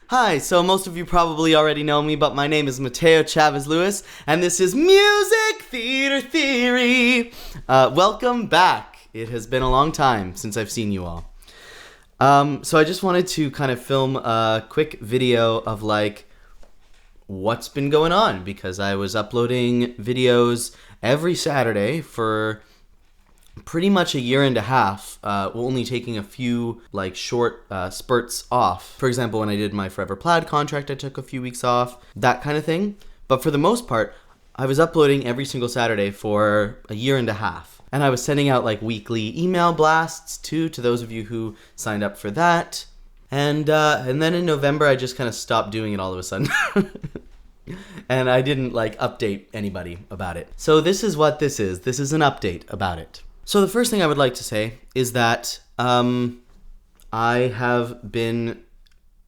Hi, so most of you probably already know me, but my name is Mateo Chavez Lewis, and this is Music Theater Theory. Welcome back. It has been a long time since I've seen you all. So I just wanted to kind of film a quick video of what's been going on, because I was uploading videos every Saturday for pretty much a year and a half, only taking a few short spurts off. For example, when I did my Forever Plaid contract, I took a few weeks off, that kind of thing. But for the most part, I was uploading every single Saturday for a year and a half. And I was sending out weekly email blasts too, to those of you who signed up for that. And then in November, I just kind of stopped doing it all of a sudden. And I didn't update anybody about it. So this is what this is. This is an update about it. So the first thing I would like to say is that I have been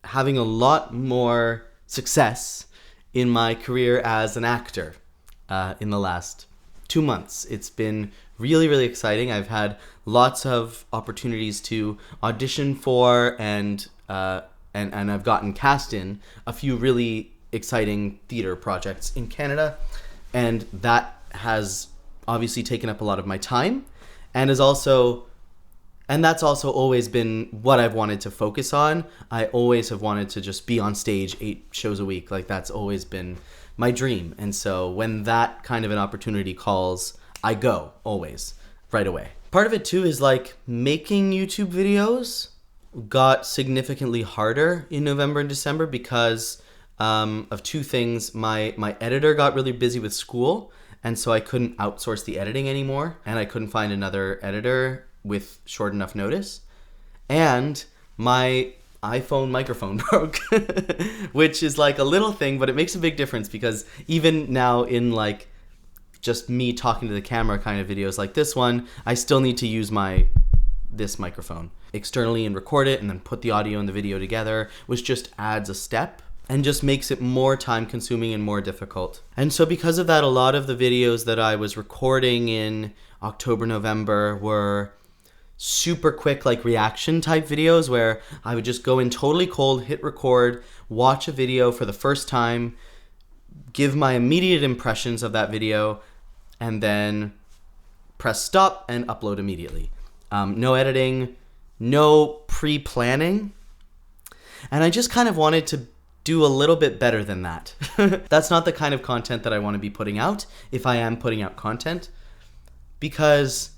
having a lot more success in my career as an actor in the last 2 months. It's been really, really exciting. I've had lots of opportunities to audition for and I've gotten cast in a few really exciting theater projects in Canada, and that has obviously taken up a lot of my time. And that's also always been what I've wanted to focus on. I always have wanted to just be on stage 8 shows a week. That's always been my dream. And so when that kind of an opportunity calls, I go always right away. Part of it too is making YouTube videos got significantly harder in November and December because of two things. My editor got really busy with school, and so I couldn't outsource the editing anymore, and I couldn't find another editor with short enough notice. And my iPhone microphone broke, which is a little thing, but it makes a big difference, because even now in just me talking to the camera kind of videos like this one, I still need to use this microphone externally and record it and then put the audio and the video together, which just adds a step and just makes it more time consuming and more difficult. And so because of that, a lot of the videos that I was recording in October, November were super quick, reaction type videos where I would just go in totally cold, hit record, watch a video for the first time, give my immediate impressions of that video, and then press stop and upload immediately. No editing, no pre-planning. And I just kind of wanted to do a little bit better than that. That's not the kind of content that I want to be putting out, if I am putting out content, because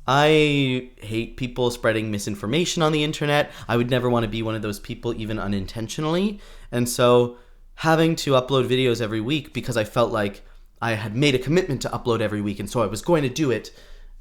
I hate people spreading misinformation on the internet. I would never want to be one of those people, even unintentionally. And so having to upload videos every week, because I felt like I had made a commitment to upload every week, and so I was going to do it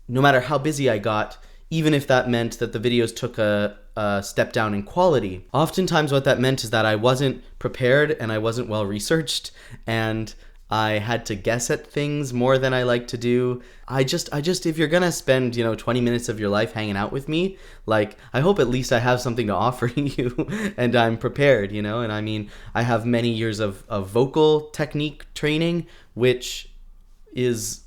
no matter how busy I got, even if that meant that the videos took a step down in quality. Oftentimes what that meant is that I wasn't prepared and I wasn't well researched, and I had to guess at things more than I like to do. I just if you're gonna spend 20 minutes of your life hanging out with me, I hope at least I have something to offer you and I'm prepared, and I mean, I have many years of vocal technique training, which is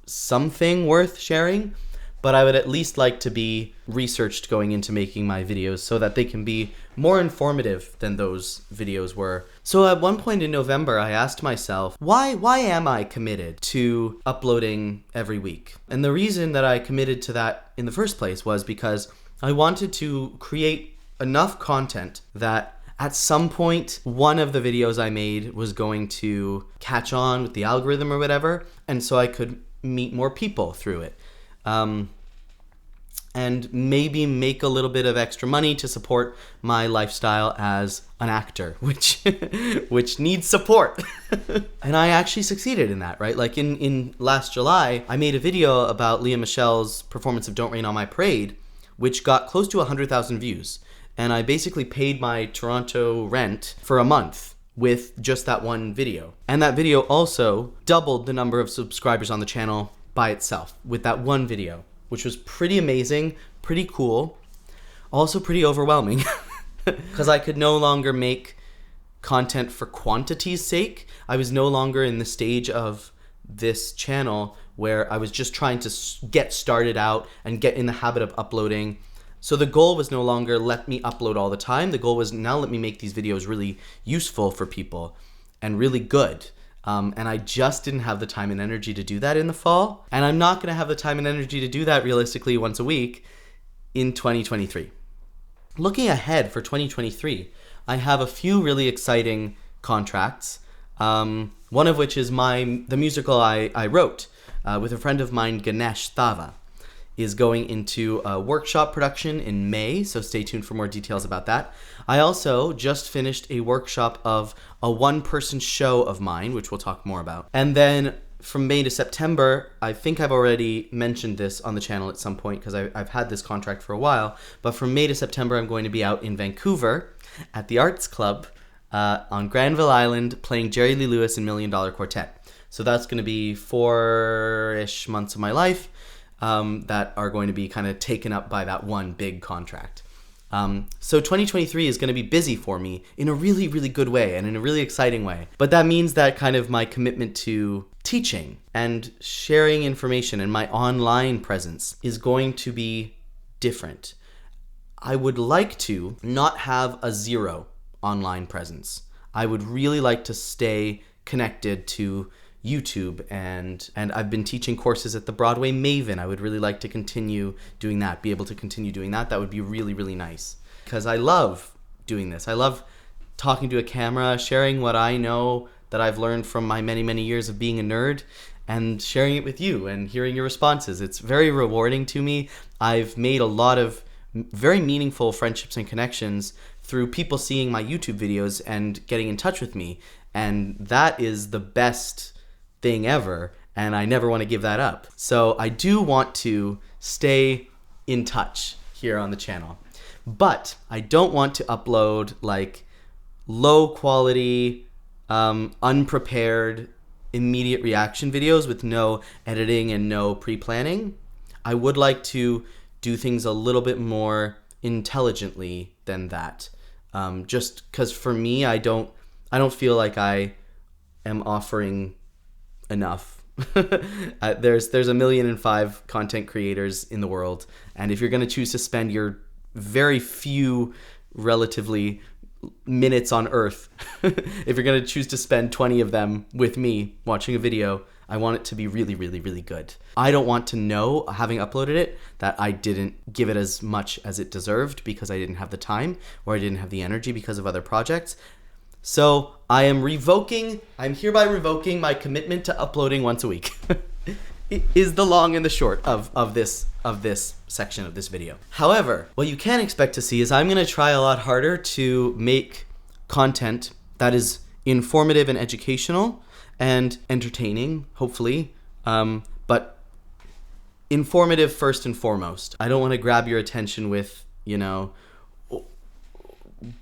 something worth sharing. But I would at least like to be researched going into making my videos so that they can be more informative than those videos were. So at one point in November, I asked myself, why am I committed to uploading every week? And the reason that I committed to that in the first place was because I wanted to create enough content that at some point, one of the videos I made was going to catch on with the algorithm or whatever, and so I could meet more people through it. And maybe make a little bit of extra money to support my lifestyle as an actor, which needs support. And I actually succeeded in that, right? In last July, I made a video about Leah Michelle's performance of Don't Rain on My Parade, which got close to 100,000 views. And I basically paid my Toronto rent for a month with just that one video. And that video also doubled the number of subscribers on the channel by itself with that one video, which was pretty amazing, pretty cool, also pretty overwhelming, because I could no longer make content for quantity's sake. I was no longer in the stage of this channel where I was just trying to get started out and get in the habit of uploading So the goal was no longer let me upload all the time. The goal was now let me make these videos really useful for people and really good. And I just didn't have the time and energy to do that in the fall. And I'm not going to have the time and energy to do that realistically once a week in 2023. Looking ahead for 2023, I have a few really exciting contracts. One of which is the musical I wrote with a friend of mine, Ganesh Thava, is going into a workshop production in May, so stay tuned for more details about that. I also just finished a workshop of a one-person show of mine, which we'll talk more about. And then from May to September, I think I've already mentioned this on the channel at some point because I've had this contract for a while, but from May to September, I'm going to be out in Vancouver at the Arts Club on Granville Island playing Jerry Lee Lewis and $1 Million Quartet. So that's going to be 4-ish months of my life that are going to be kind of taken up by that one big contract. So 2023 is going to be busy for me in a really, really good way and in a really exciting way. But that means that kind of my commitment to teaching and sharing information and my online presence is going to be different. I would like to not have a zero online presence. I would really like to stay connected to YouTube and I've been teaching courses at the Broadway Maven. I would really like to continue doing that, be able to continue doing that. That would be really, really nice because I love doing this. I love talking to a camera, sharing what I know that I've learned from my many, many years of being a nerd and sharing it with you and hearing your responses. It's very rewarding to me. I've made a lot of very meaningful friendships and connections through people seeing my YouTube videos and getting in touch with me. And that is the best thing ever, and I never want to give that up. So I do want to stay in touch here on the channel, but I don't want to upload like low quality, unprepared, immediate reaction videos with no editing and no pre-planning. I would like to do things a little bit more intelligently than that. Just because for me, I don't feel like I am offering enough. There's 1,000,005 content creators in the world, and if you're going to choose to spend your very few relatively minutes on Earth, if you're going to choose to spend 20 of them with me watching a video, I want it to be really, really, really good. I don't want to know, having uploaded it, that I didn't give it as much as it deserved because I didn't have the time or I didn't have the energy because of other projects. So I'm hereby revoking my commitment to uploading once a week. Is the long and the short of this section of this video. However, what you can expect to see is I'm going to try a lot harder to make content that is informative and educational and entertaining, hopefully, but informative first and foremost. I don't want to grab your attention with,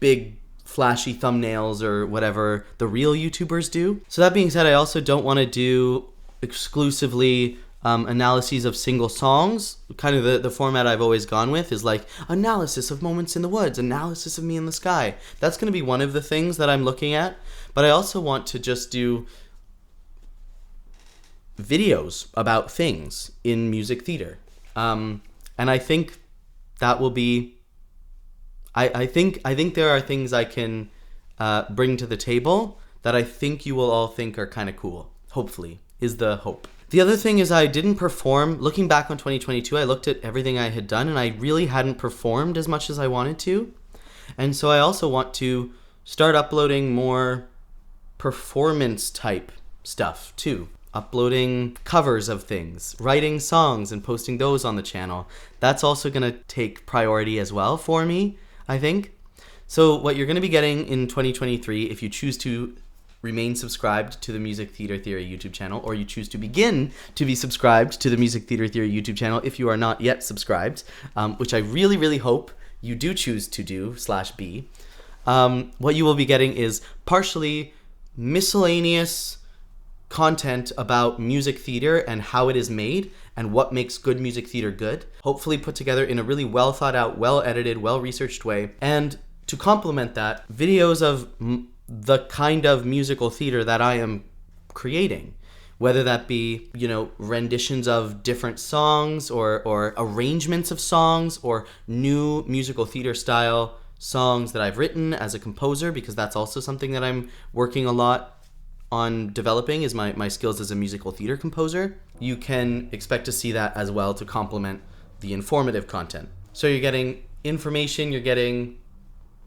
big flashy thumbnails or whatever the real YouTubers do. So that being said, I also don't want to do exclusively analyses of single songs. Kind of the format I've always gone with is like analysis of Moments in the Woods, analysis of Me in the Sky. That's going to be one of the things that I'm looking at. But I also want to just do videos about things in music theater. And I think that will be... I think there are things I can bring to the table that I think you will all think are kind of cool. Hopefully, is the hope. The other thing is I didn't perform. Looking back on 2022, I looked at everything I had done and I really hadn't performed as much as I wanted to. And so I also want to start uploading more performance type stuff too. Uploading covers of things, writing songs and posting those on the channel. That's also going to take priority as well for me, I think. So what you're going to be getting in 2023, if you choose to remain subscribed to the Music Theater Theory YouTube channel, or you choose to begin to be subscribed to the Music Theater Theory YouTube channel if you are not yet subscribed, which I really, really hope you do choose to do /be, what you will be getting is partially miscellaneous content about music theater and how it is made and what makes good music theater good, hopefully put together in a really well thought out, well edited, well researched way. And to complement that, videos of the kind of musical theater that I am creating, whether that be, renditions of different songs or arrangements of songs or new musical theater style songs that I've written as a composer, because that's also something that I'm working a lot on developing, is my skills as a musical theater composer. You can expect to see that as well to complement the informative content. So you're getting information, you're getting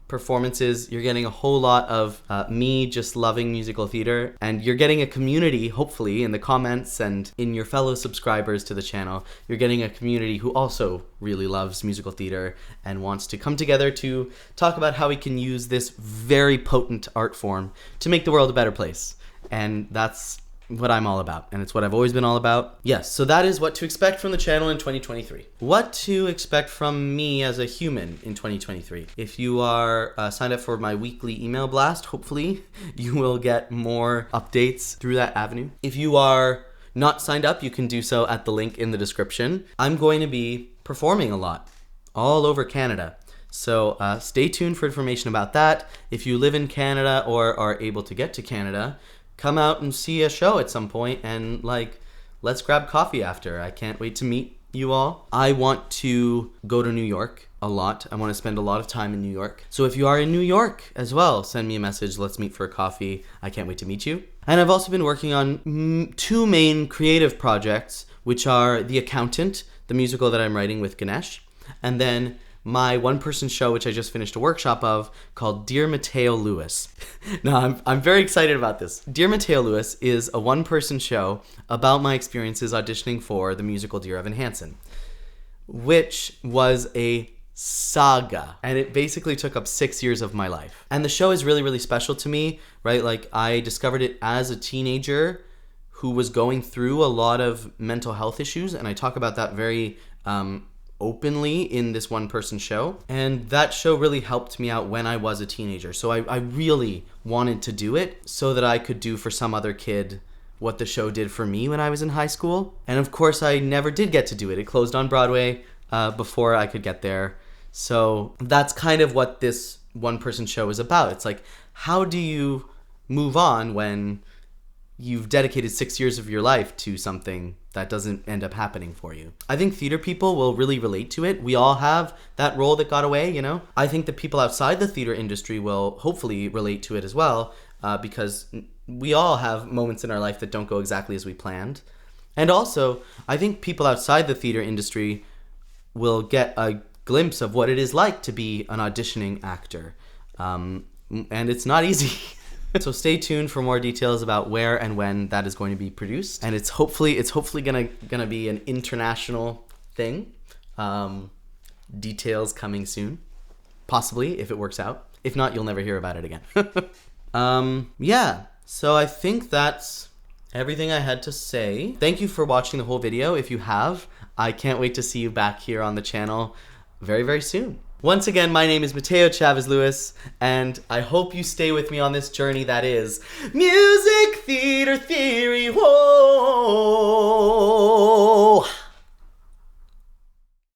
performances, you're getting a whole lot of me just loving musical theater, and you're getting a community, hopefully, in the comments and in your fellow subscribers to the channel. You're getting a community who also really loves musical theater and wants to come together to talk about how we can use this very potent art form to make the world a better place. And that's what I'm all about, and it's what I've always been all about. Yes, so that is what to expect from the channel in 2023. What to expect from me as a human in 2023. If you are signed up for my weekly email blast, hopefully you will get more updates through that avenue. If you are not signed up, you can do so at the link in the description. I'm going to be performing a lot all over Canada. So stay tuned for information about that. If you live in Canada or are able to get to Canada, come out and see a show at some point, and let's grab coffee after. I can't wait to meet you all. I want to go to New York a lot. I want to spend a lot of time in New York. So if you are in New York as well, send me a message. Let's meet for a coffee. I can't wait to meet you. And I've also been working on two main creative projects, which are The Accountant, the musical that I'm writing with Ganesh, and then my one-person show, which I just finished a workshop of, called Dear Mateo Lewis. Now, I'm very excited about this. Dear Mateo Lewis is a one-person show about my experiences auditioning for the musical Dear Evan Hansen, which was a saga, and it basically took up 6 years of my life. And the show is really, really special to me, right? I discovered it as a teenager who was going through a lot of mental health issues, and I talk about that very openly in this one-person show, and that show really helped me out when I was a teenager. So I really wanted to do it so that I could do for some other kid what the show did for me when I was in high school. And of course I never did get to do it. It closed on Broadway before I could get there. So that's kind of what this one-person show is about. It's like, how do you move on when you've dedicated 6 years of your life to something that doesn't end up happening for you? I think theater people will really relate to it. We all have that role that got away, I think that people outside the theater industry will hopefully relate to it as well, because we all have moments in our life that don't go exactly as we planned. And also, I think people outside the theater industry will get a glimpse of what it is like to be an auditioning actor. And it's not easy. So stay tuned for more details about where and when that is going to be produced, and it's hopefully gonna be an international thing. Details coming soon, possibly, if it works out. If not, you'll never hear about it again. Yeah. So I think that's everything I had to say. Thank you for watching the whole video. If you have, I can't wait to see you back here on the channel very, very soon. Once again, my name is Mateo Chavez Lewis, and I hope you stay with me on this journey that is music theater theory.